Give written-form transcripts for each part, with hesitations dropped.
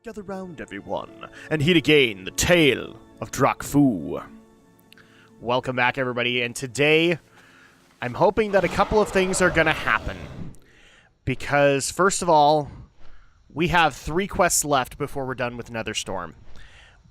Gather round, everyone, and hear again the tale of Drakfu. Welcome back, everybody, and today I'm hoping that a couple of things are going to happen. Because, first of all, we have 3 quests left before we're done with Netherstorm.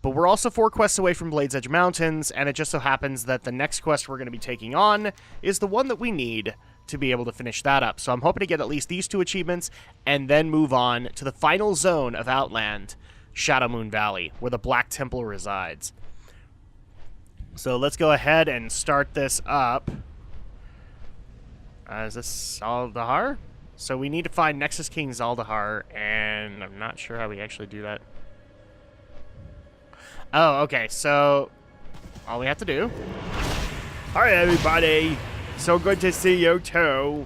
But we're also 4 quests away from Blade's Edge Mountains, and it just so happens that the next quest we're going to be taking on is the one that we need to be able to finish that up. So I'm hoping to get at least these 2 achievements, and then move on to the final zone of Outland, Shadowmoon Valley, where the Black Temple resides. So let's go ahead and start this up. Is this Zaldahar? So we need to find Nexus King Zaldahar, and I'm not sure how we actually do that. Oh, okay, so all we have to do... Hi, everybody. So good to see you, too.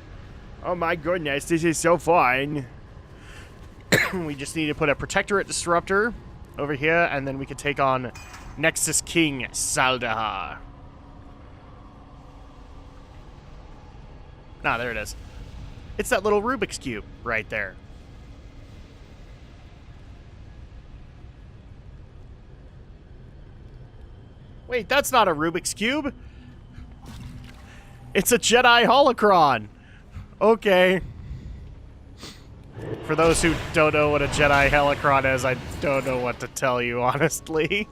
Oh, my goodness, this is so fun. We just need to put a Protectorate Disruptor over here, and then we can take on Nexus King Zaldahar. Ah, there it is. It's that little Rubik's Cube right there. Wait, that's not a Rubik's Cube. It's a Jedi Holocron. Okay. For those who don't know what a Jedi Holocron is, I don't know what to tell you, honestly.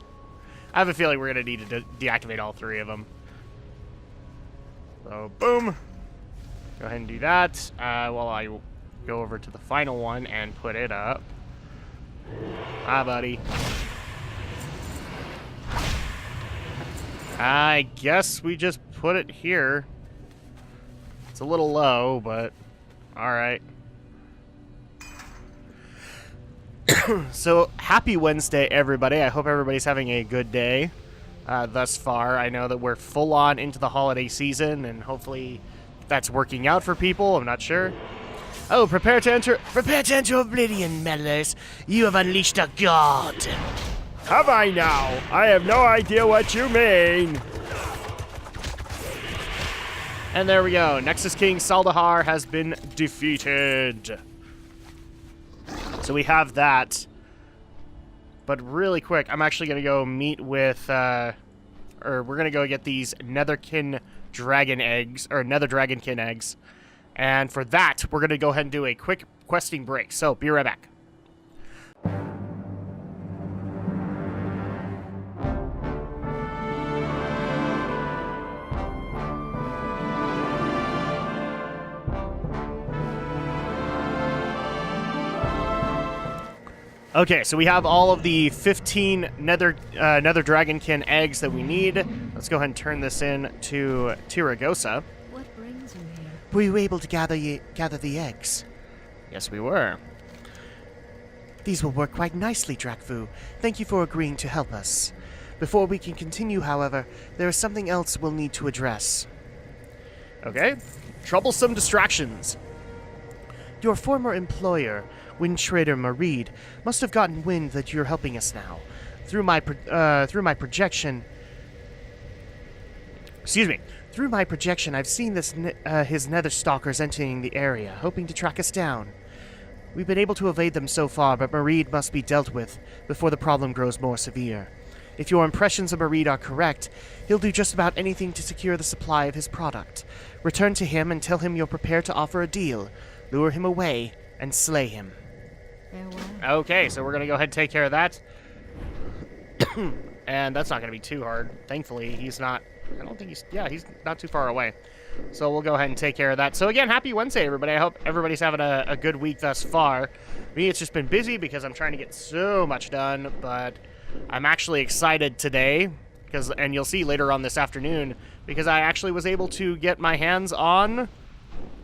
I have a feeling we're going to need to deactivate all 3 of them. So, boom. Go ahead and do that while I go over to the final one and put it up. Hi, buddy. I guess we just put it here. It's a little low, but alright. So, happy Wednesday, everybody. I hope everybody's having a good day thus far. I know that we're full on into the holiday season, and hopefully that's working out for people. I'm not sure. Oh, prepare to enter Oblivion, meddlers. You have unleashed a god. Have I now? I have no idea what you mean. And there we go. Nexus King Zaldahar has been defeated. So we have that. But really quick, I'm actually going to go meet with... or we're going to go get these Netherkin Dragon Eggs, or Nether Dragonkin Eggs. And for that, we're going to go ahead and do a quick questing break. So, be right back. Okay, so we have all of the 15 Nether Dragonkin eggs that we need. Let's go ahead and turn this in to Tiragosa. What brings you here? Were you able to gather the eggs? Yes, we were. These will work quite nicely, Drakfu. Thank you for agreeing to help us. Before we can continue, however, there is something else we'll need to address. Okay. Troublesome distractions. Your former employer, Wind Trader Mareed, must have gotten wind that you're helping us now. Through my projection, I've seen his Netherstalkers entering the area, hoping to track us down. We've been able to evade them so far, but Mareed must be dealt with before the problem grows more severe. If your impressions of Mareed are correct, he'll do just about anything to secure the supply of his product. Return to him and tell him you're prepared to offer a deal. Lure him away and slay him. Farewell. Okay, so we're going to go ahead and take care of that. And that's not going to be too hard. Thankfully, he's not... I don't think he's... Yeah, he's not too far away. So we'll go ahead and take care of that. So again, happy Wednesday, everybody. I hope everybody's having a good week thus far. Me, it's just been busy because I'm trying to get so much done, but I'm actually excited today, and you'll see later on this afternoon, because I actually was able to get my hands on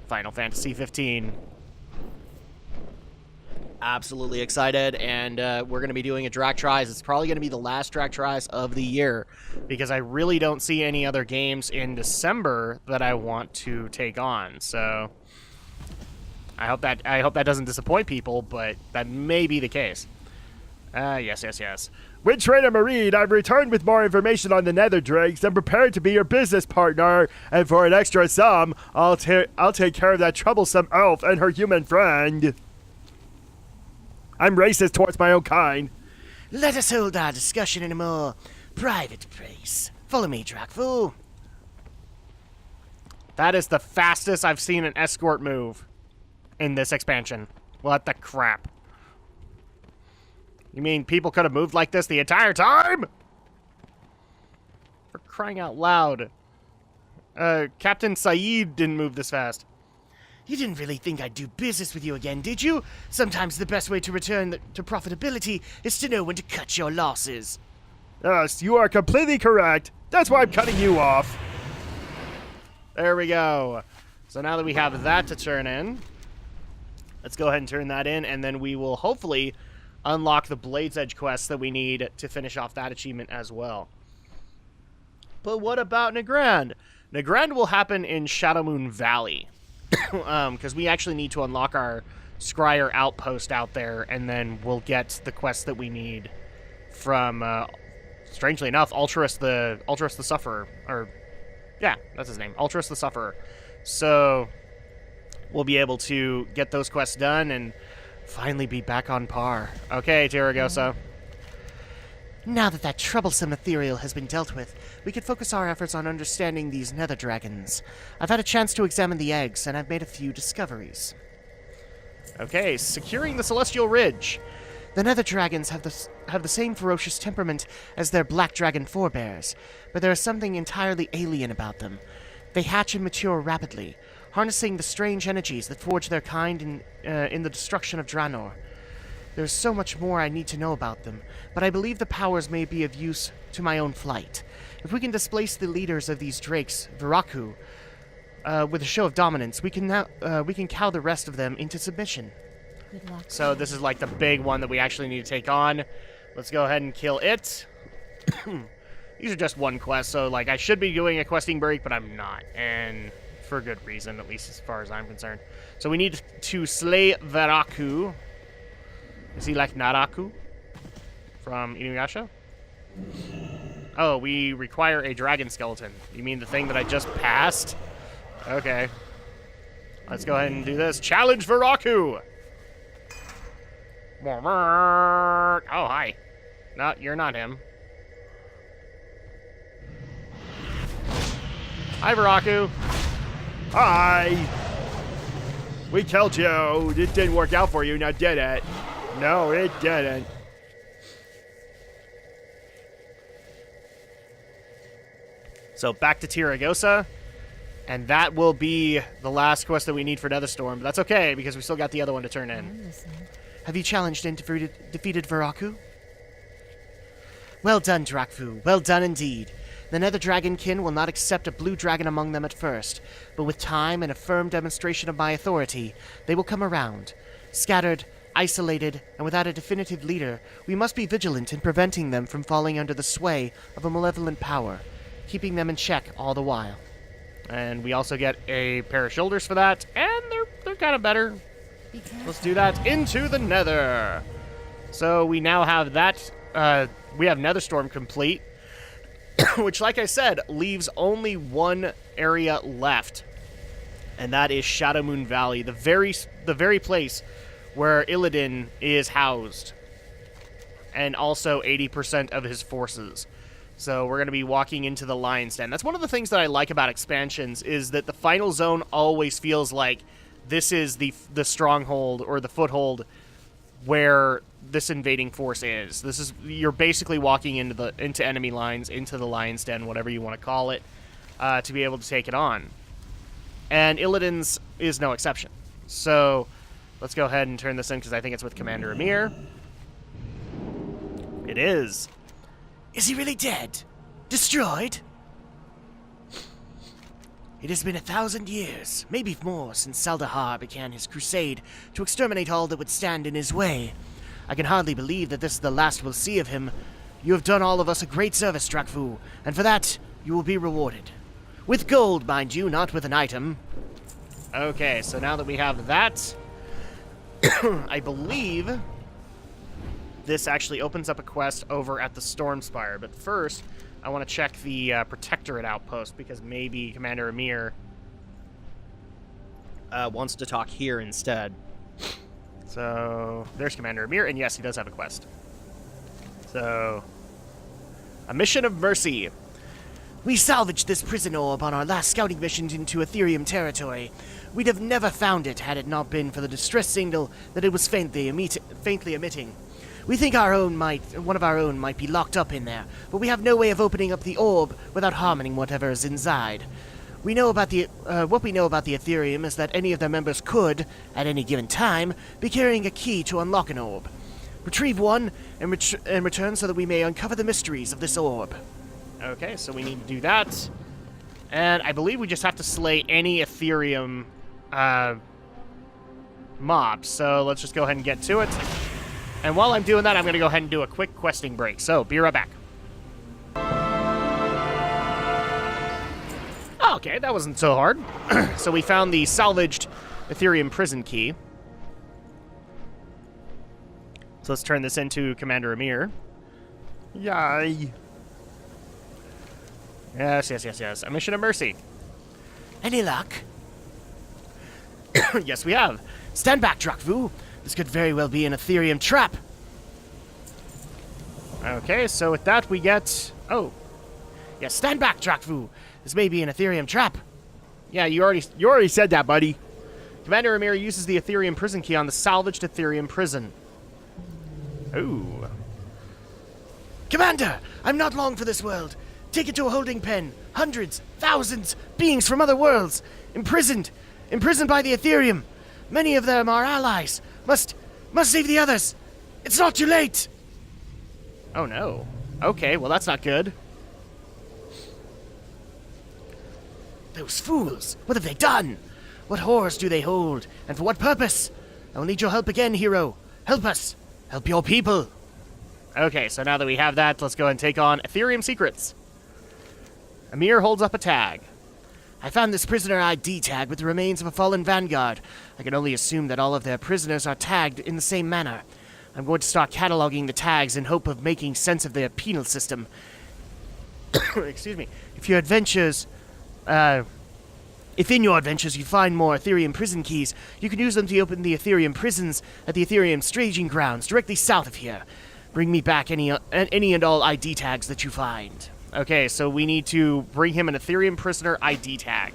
Final Fantasy 15. Absolutely excited, and we're going to be doing a Drak Tries. It's probably going to be the last Drak Tries of the year, because I really don't see any other games in December that I want to take on. So I hope that doesn't disappoint people, but that may be the case. Yes. With Trader Mareed, I've returned with more information on the Nether Drakes and prepared to be your business partner. And for an extra sum, I'll take care of that troublesome elf and her human friend. I'm racist towards my own kind. Let us hold our discussion in a more private place. Follow me, Drakfu. That is the fastest I've seen an escort move in this expansion. What the crap? You mean people could have moved like this the entire time? For crying out loud. Captain Saeed didn't move this fast. You didn't really think I'd do business with you again, did you? Sometimes the best way to return to profitability is to know when to cut your losses. Yes, you are completely correct. That's why I'm cutting you off. There we go. So now that we have that to turn in, let's go ahead and turn that in, and then we will hopefully unlock the Blade's Edge quest that we need to finish off that achievement as well. But what about Nagrand? Nagrand will happen in Shadowmoon Valley. Because we actually need to unlock our Scryer outpost out there, and then we'll get the quest that we need from, strangely enough, Ultras the Sufferer. Or, yeah, that's his name. Ultras the Sufferer. So, we'll be able to get those quests done and finally be back on par. Okay, Tiragosa. Now that troublesome ethereal has been dealt with, we can focus our efforts on understanding these nether dragons. I've had a chance to examine the eggs, and I've made a few discoveries. Okay, securing the Celestial Ridge. The nether dragons have the same ferocious temperament as their black dragon forebears, but there is something entirely alien about them. They hatch and mature rapidly, harnessing the strange energies that forge their kind in the destruction of Draenor. There's so much more I need to know about them, but I believe the powers may be of use to my own flight. If we can displace the leaders of these drakes, Viraku, with a show of dominance, we can cow the rest of them into submission. Good luck. So this is like the big one that we actually need to take on. Let's go ahead and kill it. These are just one quest, so like I should be doing a questing break, but I'm not, and for good reason, at least as far as I'm concerned. So we need to slay Viraku. Is he like Naraku from Inuyasha? Oh, we require a dragon skeleton. You mean the thing that I just passed? Okay. Let's go ahead and do this. Challenge Viraku! Oh, hi. No, you're not him. Hi, Viraku. Hi. We killed you. It didn't work out for you, now did it? No, it didn't. So back to Tiragosa, and that will be the last quest that we need for Netherstorm. But that's okay, because we still got the other one to turn in. I'm listening. Have you challenged and defeated Viraku? Well done, Drakfu. Well done indeed. The Nether Dragonkin will not accept a blue dragon among them at first, but with time and a firm demonstration of my authority, they will come around. Scattered, isolated, and without a definitive leader, we must be vigilant in preventing them from falling under the sway of a malevolent power, keeping them in check all the while. And we also get a pair of shoulders for that, and they're kind of better. Be careful. Let's do that. Into the Nether. So we now have that. We have Netherstorm complete, which, like I said, leaves only one area left, and that is Shadowmoon Valley, the very place where Illidan is housed, and also 80% of his forces. So we're going to be walking into the Lion's Den. That's one of the things that I like about expansions, is that the final zone always feels like this is the stronghold or the foothold where this invading force is. You're basically walking into enemy lines, into the Lion's Den, whatever you want to call it, to be able to take it on. And Illidan's is no exception. So let's go ahead and turn this in, because I think it's with Commander Amir. It is. Is he really dead? Destroyed? It has been 1,000 years, maybe more, since Saldahar began his crusade to exterminate all that would stand in his way. I can hardly believe that this is the last we'll see of him. You have done all of us a great service, Drakfu, and for that, you will be rewarded. With gold, mind you, not with an item. Okay, so now that we have that, I believe this actually opens up a quest over at the Stormspire. But first, I want to check the Protectorate outpost, because maybe Commander Amir wants to talk here instead. So, there's Commander Amir, and yes, he does have a quest. So, a mission of mercy. We salvaged this prison orb on our last scouting mission into Ethereum territory. We'd have never found it had it not been for the distress signal that it was faintly emitting. We think one of our own might be locked up in there, but we have no way of opening up the orb without harming whatever is inside. We know about what we know about the Ethereum is that any of their members could, at any given time, be carrying a key to unlock an orb. Retrieve one and return so that we may uncover the mysteries of this orb. Okay, so we need to do that. And I believe we just have to slay any Ethereum mobs. So let's just go ahead and get to it. And while I'm doing that, I'm going to go ahead and do a quick questing break. So, be right back. Okay, that wasn't so hard. So we found the salvaged Ethereum prison key. So let's turn this into Commander Amir. Yay. Yes. A mission of mercy. Any luck? Yes, we have. Stand back, Drakfu. This could very well be an Ethereum trap. Okay, so with that we get... Oh. Yeah, stand back, Drakfu. This may be an Ethereum trap. Yeah, you already said that, buddy. Commander Amir uses the Ethereum prison key on the salvaged Ethereum prison. Ooh. Commander, I'm not long for this world. Take it to a holding pen. Hundreds, thousands, beings from other worlds. Imprisoned by the Ethereum. Many of them are allies. Must save the others. It's not too late. Oh no. Okay, well that's not good. Those fools! What have they done? What horrors do they hold? And for what purpose? I will need your help again, hero. Help us. Help your people. Okay, so now that we have that, let's go ahead and take on Ethereum Secrets. Amir holds up a tag. I found this prisoner ID tag with the remains of a fallen vanguard. I can only assume that all of their prisoners are tagged in the same manner. I'm going to start cataloging the tags in hope of making sense of their penal system. Excuse me. If in your adventures you find more Ethereum prison keys, you can use them to open the Ethereum prisons at the Ethereum staging grounds directly south of here. Bring me back any and all ID tags that you find. Okay, so we need to bring him an Ethereum prisoner ID tag.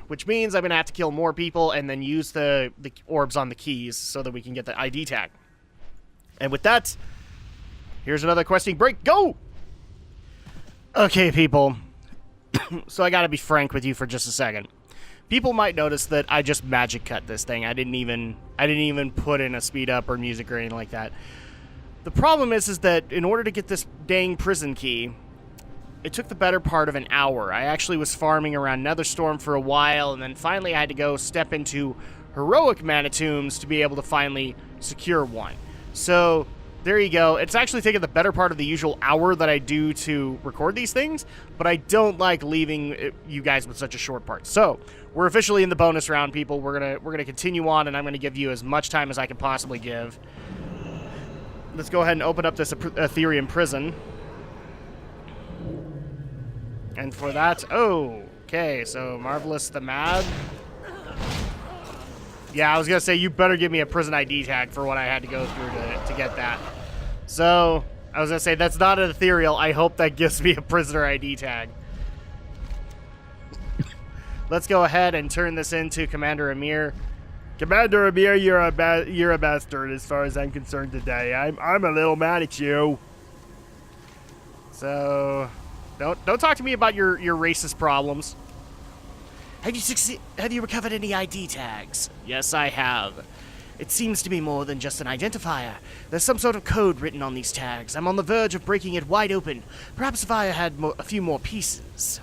Which means I'm going to have to kill more people and then use the orbs on the keys so that we can get the ID tag. And with that, here's another questing break. Go! Okay, people. So I gotta be frank with you for just a second. People might notice that I just magic cut this thing. I didn't even put in a speed up or music or anything like that. The problem is that in order to get this dang prison key, it took the better part of an hour. I actually was farming around Netherstorm for a while, and then finally I had to go step into heroic mana tombs to be able to finally secure one. So there you go. It's actually taken the better part of the usual hour that I do to record these things, but I don't like leaving you guys with such a short part. So we're officially in the bonus round, people. We're gonna continue on, and I'm gonna give you as much time as I can possibly give. Let's go ahead and open up this Ethereum prison. And for that, okay, so Marvelous the Mad. Yeah, I was gonna say, you better give me a prison ID tag for what I had to go through to get that. So, I was gonna say, that's not an ethereal. I hope that gives me a prisoner ID tag. Let's go ahead and turn this into Commander Amir. Commander Amir, you're a bastard as far as I'm concerned today. I'm a little mad at you. So, don't talk to me about your racist problems. Have you recovered any ID tags? Yes, I have. It seems to be more than just an identifier. There's some sort of code written on these tags. I'm on the verge of breaking it wide open. Perhaps if I had a few more pieces.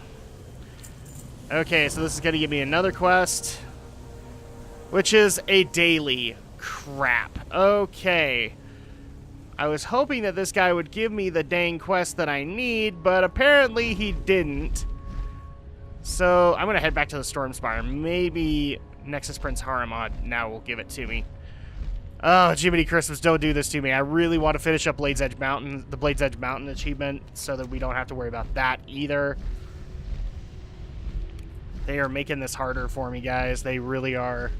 Okay, so this is going to give me another quest, which is a daily. Crap. Okay. I was hoping that this guy would give me the dang quest that I need, but apparently he didn't. So I'm going to head back to the Stormspire. Maybe Nexus Prince Haramad now will give it to me. Oh, Jiminy Christmas, don't do this to me. I really want to finish up the Blade's Edge Mountain achievement so that we don't have to worry about that either. They are making this harder for me, guys. They really are.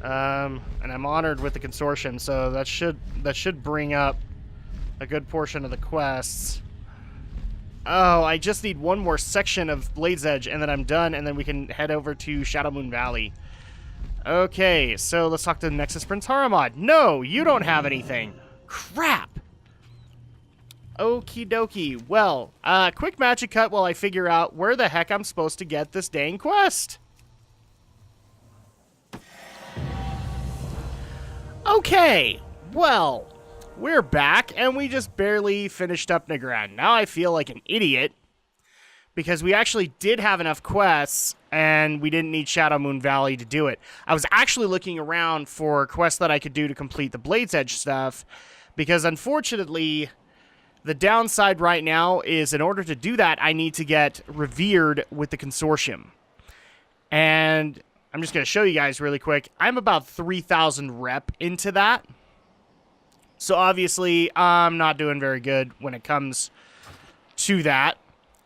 And I'm honored with the consortium, so that should bring up a good portion of the quests. Oh, I just need one more section of Blade's Edge, and then I'm done, and then we can head over to Shadowmoon Valley. Okay, so let's talk to Nexus Prince Haramad. No, you don't have anything. Crap. Okie dokie. Well, quick magic cut while I figure out where the heck I'm supposed to get this dang quest. Okay, well, we're back, and we just barely finished up Negran. Now I feel like an idiot, because we actually did have enough quests, and we didn't need Shadowmoon Valley to do it. I was actually looking around for quests that I could do to complete the Blade's Edge stuff, because unfortunately, the downside right now is in order to do that, I need to get revered with the consortium. And I'm just going to show you guys really quick. I'm about 3,000 rep into that. So obviously, I'm not doing very good when it comes to that.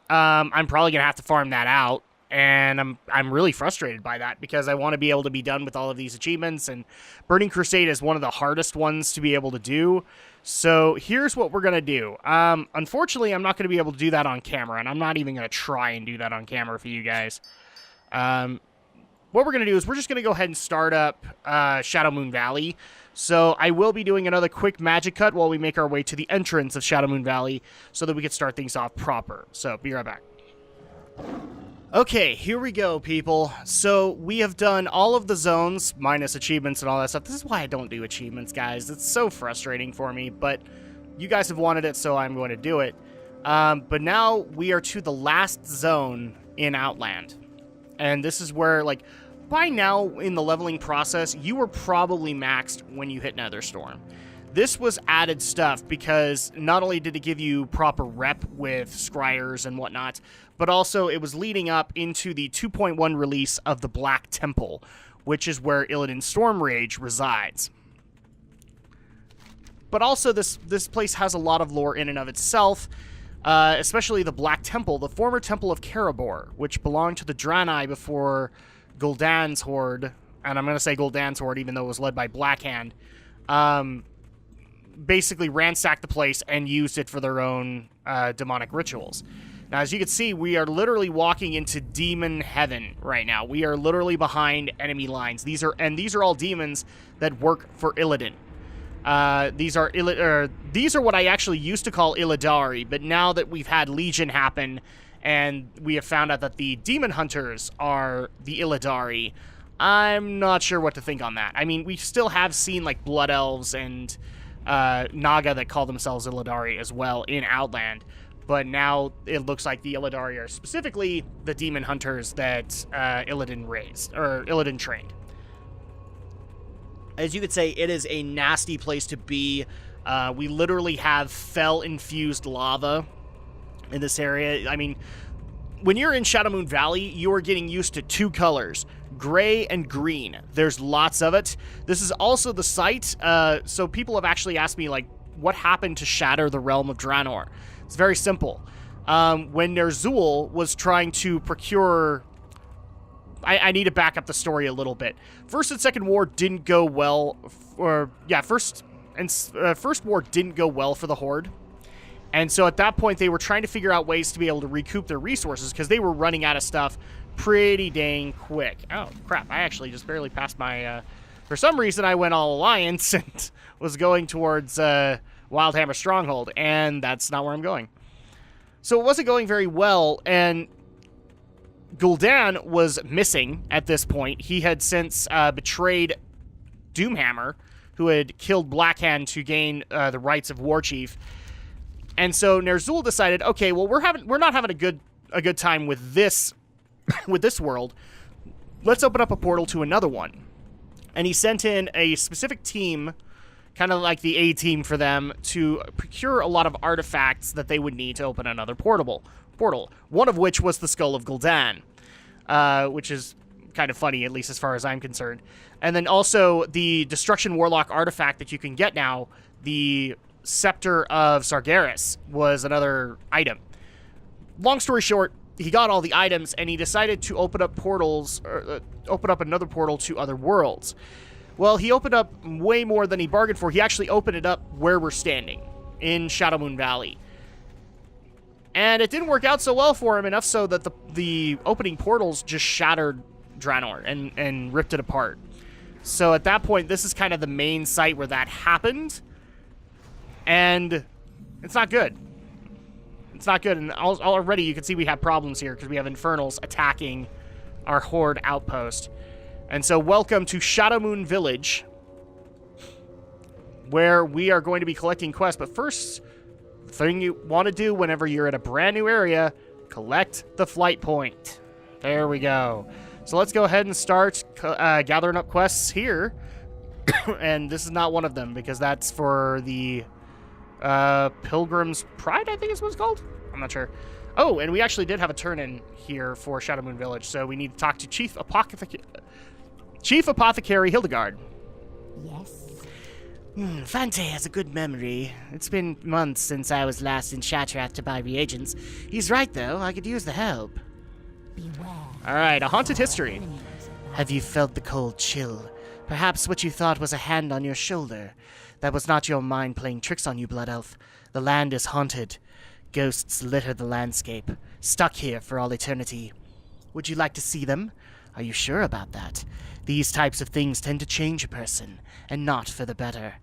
I'm probably going to have to farm that out. And I'm really frustrated by that because I want to be able to be done with all of these achievements. And Burning Crusade is one of the hardest ones to be able to do. So here's what we're going to do. Unfortunately, I'm not going to be able to do that on camera. And I'm not even going to try and do that on camera for you guys. What we're going to do is we're just going to go ahead and start up Shadowmoon Valley. So I will be doing another quick magic cut while we make our way to the entrance of Shadowmoon Valley so that we can start things off proper. So be right back. Okay, here we go, people. So we have done all of the zones, minus achievements and all that stuff. This is why I don't do achievements, guys. It's so frustrating for me, but you guys have wanted it, so I'm going to do it. But now we are to the last zone in Outland. And this is where, like, by now in the leveling process, you were probably maxed when you hit Netherstorm. This was added stuff because not only did it give you proper rep with scryers and whatnot, but also it was leading up into the 2.1 release of the Black Temple, which is where Illidan's Storm Rage resides. But also this place has a lot of lore in and of itself, especially the Black Temple, the former Temple of Karabor, which belonged to the Draenei before Gul'dan's Horde, and I'm going to say Gul'dan's Horde even though it was led by Blackhand, basically ransacked the place and used it for their own demonic rituals. Now, as you can see, we are literally walking into demon heaven right now. We are literally behind enemy lines. These are all demons that work for Illidan. These are what I actually used to call Illidari, but now that we've had Legion happen and we have found out that the demon hunters are the Illidari, I'm not sure what to think on that. I mean, we still have seen like blood elves and Naga that call themselves Illidari as well in Outland, but now it looks like the Illidari are specifically the demon hunters that Illidan raised, or Illidan trained. As you could say, it is a nasty place to be. We literally have fel-infused lava in this area. I mean, when you're in Shadowmoon Valley, you are getting used to two colors, gray and green. There's lots of it. This is also the site, so people have actually asked me, like, what happened to shatter the realm of Draenor? It's very simple. When Ner'zhul was trying to procure... I need to back up the story a little bit. First and Second War didn't go well, First War didn't go well for the Horde. And so at that point, they were trying to figure out ways to be able to recoup their resources because they were running out of stuff pretty dang quick. Oh, crap. I actually just barely passed my... for some reason, I went all Alliance and was going towards Wildhammer Stronghold, and that's not where I'm going. So it wasn't going very well, and Gul'dan was missing at this point. He had since betrayed Doomhammer, who had killed Blackhand to gain the rights of Warchief. And so Ner'zhul decided, okay, well, we're not having a good time with this with this world. Let's open up a portal to another one. And he sent in a specific team, kind of like the A team for them, to procure a lot of artifacts that they would need to open another portal. One of which was the Skull of Gul'dan, which is kind of funny, at least as far as I'm concerned. And then also the Destruction Warlock artifact that you can get now, the Scepter of Sargeras, was another item. Long story short, he got all the items and he decided to open up portals, or open up another portal to other worlds. Well, he opened up way more than he bargained for. He actually opened it up where we're standing, in Shadowmoon Valley. And it didn't work out so well for him, enough so that the opening portals just shattered Draenor and ripped it apart. So at that point, this is kind of the main site where that happened. And it's not good. It's not good. And already you can see we have problems here because we have Infernals attacking our Horde outpost. And so welcome to Shadowmoon Village, where we are going to be collecting quests. But first, the thing you want to do whenever you're in a brand new area, collect the flight point. There we go. So let's go ahead and start gathering up quests here. And this is not one of them, because that's for the Pilgrim's Pride, I think is what it's called. I'm not sure. Oh, and we actually did have a turn-in here for Shadowmoon Village, so we need to talk to Chief Apothecary Hildegard. Yes. Fante has a good memory. It's been months since I was last in Shatrath to buy reagents. He's right, though. I could use the help. Beware. All right, a haunted history. Have you felt the cold chill? Perhaps what you thought was a hand on your shoulder. That was not your mind playing tricks on you, Blood Elf. The land is haunted. Ghosts litter the landscape, stuck here for all eternity. Would you like to see them? Are you sure about that? These types of things tend to change a person, and not for the better.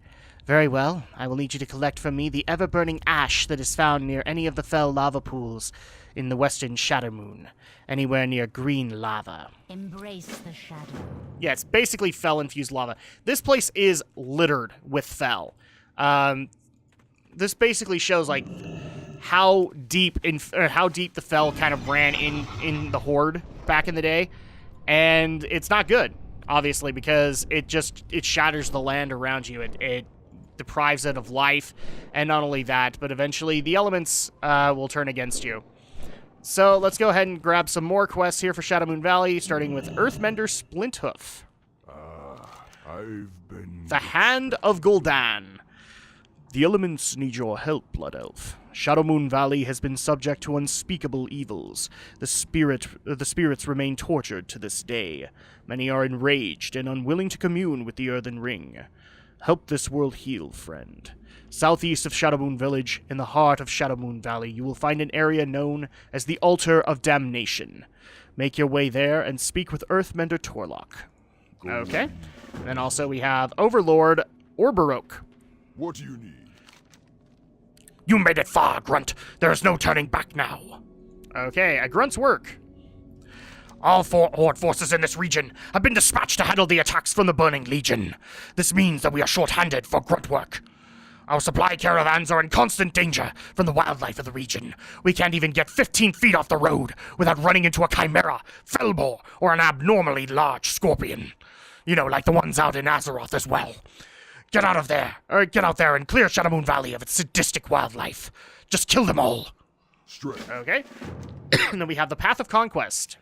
Very well, I will need you to collect from me the ever-burning ash that is found near any of the fell lava pools in the western Shadowmoon, anywhere near green lava. Embrace the shadow. Yeah, it's basically fel-infused lava. This place is littered with fel. This basically shows, like, how deep the fel kind of ran in the Horde back in the day. And it's not good, obviously, because it shatters the land around you. It deprives it of life, and not only that, but eventually the elements will turn against you. So let's go ahead and grab some more quests here for Shadowmoon Valley, starting with Earthmender Splinthoof. I've been... The Hand of Gul'dan. The elements need your help, Blood Elf. Shadowmoon Valley has been subject to unspeakable evils. The spirits remain tortured to this day. Many are enraged and unwilling to commune with the Earthen Ring. Help this world heal, friend. Southeast of Shadowmoon Village, in the heart of Shadowmoon Valley, you will find an area known as the Altar of Damnation. Make your way there and speak with Earthmender Torlock. Okay. And then also we have Overlord Orberok. What do you need? You made it far, Grunt. There is no turning back now. Okay, a Grunt's work. All 4 Horde forces in this region have been dispatched to handle the attacks from the Burning Legion. This means that we are short-handed for grunt work. Our supply caravans are in constant danger from the wildlife of the region. We can't even get 15 feet off the road without running into a chimera, fellboar, or an abnormally large scorpion. You know, like the ones out in Azeroth as well. Get out of there, or get out there and clear Shadowmoon Valley of its sadistic wildlife. Just kill them all. Straight. Okay. And then we have the Path of Conquest.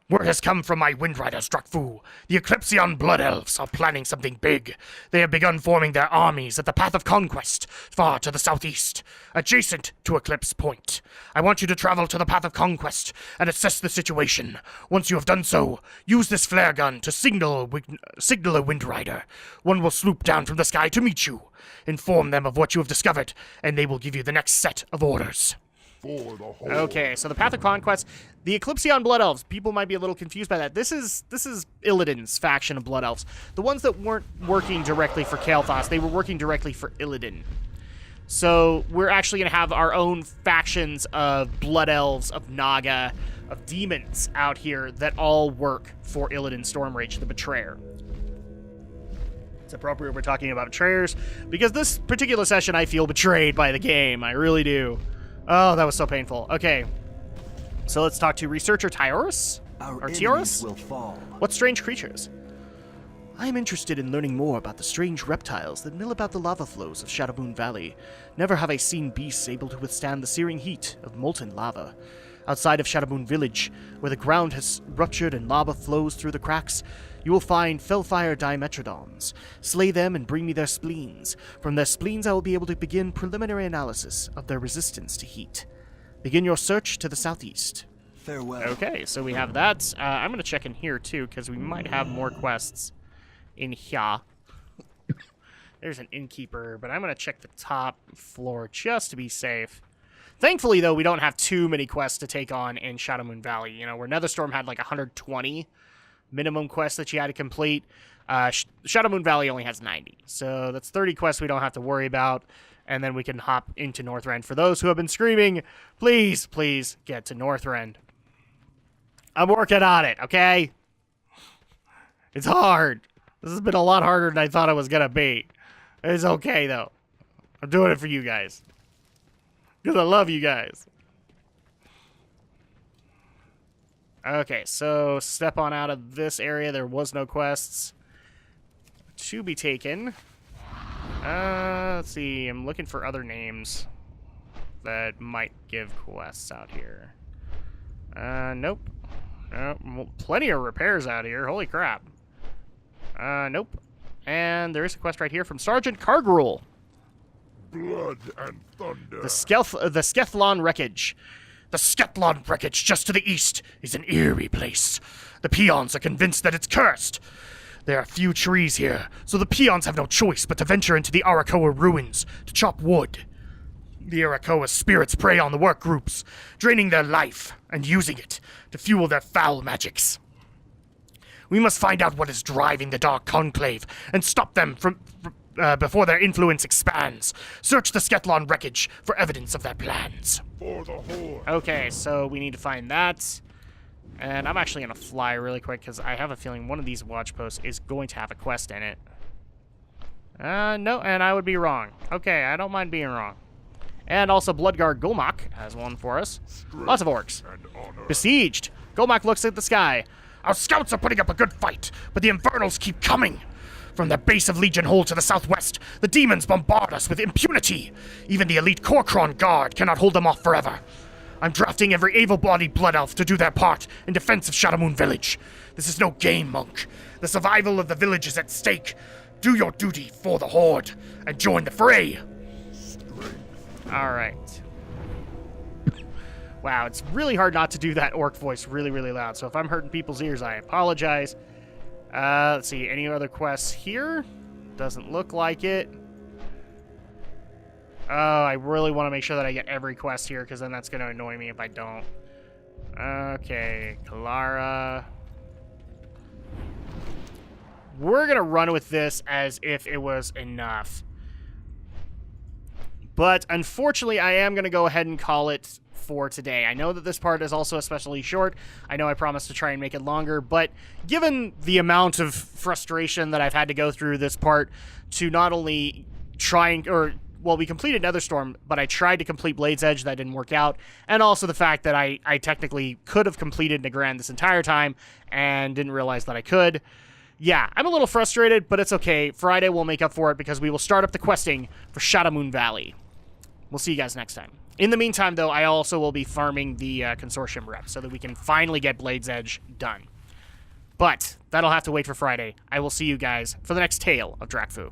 Word has come from my Windriders, Drakfu. The Eclipsion Blood Elves are planning something big. They have begun forming their armies at the Path of Conquest, far to the southeast, adjacent to Eclipse Point. I want you to travel to the Path of Conquest and assess the situation. Once you have done so, use this flare gun to signal a Windrider. One will swoop down from the sky to meet you. Inform them of what you have discovered, and they will give you the next set of orders. For the whole... Okay, so the Path of Conquest, the Eclipsion Blood Elves. People might be a little confused by that. This is Illidan's faction of Blood Elves. The ones that weren't working directly for Kael'thas, they were working directly for Illidan. So we're actually going to have our own factions of Blood Elves, of Naga, of demons out here that all work for Illidan Stormrage, the Betrayer. It's appropriate we're talking about betrayers, because this particular session I feel betrayed by the game. I really do. Oh, that was so painful. Okay. So let's talk to Researcher Tyorus? Our Or enemies Tiorus? will fall. What strange creatures? I am interested in learning more about the strange reptiles that mill about the lava flows of Shadowmoon Valley. Never have I seen beasts able to withstand the searing heat of molten lava. Outside of Shadowmoon Village, where the ground has ruptured and lava flows through the cracks, you will find Fellfire Dimetrodons. Slay them and bring me their spleens. From their spleens I will be able to begin preliminary analysis of their resistance to heat. Begin your search to the southeast. Farewell. Okay, so we have that. I'm going to check in here, too, because we might have more quests in here. There's an innkeeper, but I'm going to check the top floor just to be safe. Thankfully, though, we don't have too many quests to take on in Shadowmoon Valley. You know, where Netherstorm had like 120 minimum quests that you had to complete. Shadowmoon Valley only has 90. So that's 30 quests we don't have to worry about. And then we can hop into Northrend. For those who have been screaming, please, please get to Northrend. I'm working on it, okay? It's hard. This has been a lot harder than I thought it was going to be. It's okay, though. I'm doing it for you guys. Because I love you guys. Okay, so step on out of this area. There was no quests to be taken. Let's see. I'm looking for other names that might give quests out here. Nope. Well, plenty of repairs out here. Holy crap. Nope. And there is a quest right here from Sergeant Cargrul. Blood and thunder. The Skethlon Wreckage. The Skethlon wreckage just to the east is an eerie place. The peons are convinced that it's cursed. There are few trees here, so the peons have no choice but to venture into the Arakoa ruins to chop wood. The Arakoa spirits prey on the work groups, draining their life and using it to fuel their foul magics. We must find out what is driving the Dark Conclave and stop them from before their influence expands. Search the Skethlon wreckage for evidence of their plans. For the Horde. Okay, so we need to find that. And I'm actually going to fly really quick because I have a feeling one of these watch posts is going to have a quest in it. No, and I would be wrong. Okay, I don't mind being wrong. And also Bloodguard Gulmak has one for us. Lots of orcs. Besieged. Gulmak looks at the sky. Our scouts are putting up a good fight, but the Infernals keep coming. From the base of Legion Hold to the southwest, the demons bombard us with impunity. Even the elite Korkron Guard cannot hold them off forever. I'm drafting every able-bodied blood elf to do their part in defense of Shadowmoon Village. This is no game, monk. The survival of the village is at stake. Do your duty for the Horde and join the fray. Alright. Wow, it's really hard not to do that orc voice really, really loud. So if I'm hurting people's ears, I apologize. Let's see, any other quests here? Doesn't look like it. Oh, I really want to make sure that I get every quest here, because then that's going to annoy me if I don't. Okay, Kalara. We're going to run with this as if it was enough. But unfortunately, I am going to go ahead and call it for today. I know that this part is also especially short. I know I promised to try and make it longer, but given the amount of frustration that I've had to go through this part to not only trying, or, well, we completed Netherstorm, but I tried to complete Blade's Edge, that didn't work out, and also the fact that I technically could have completed Nagrand this entire time and didn't realize that I could. Yeah, I'm a little frustrated, but it's okay. Friday we'll make up for it because we will start up the questing for Shadowmoon Valley. We'll see you guys next time. In the meantime, though, I also will be farming the Consortium rep so that we can finally get Blade's Edge done. But that'll have to wait for Friday. I will see you guys for the next tale of Drakfu.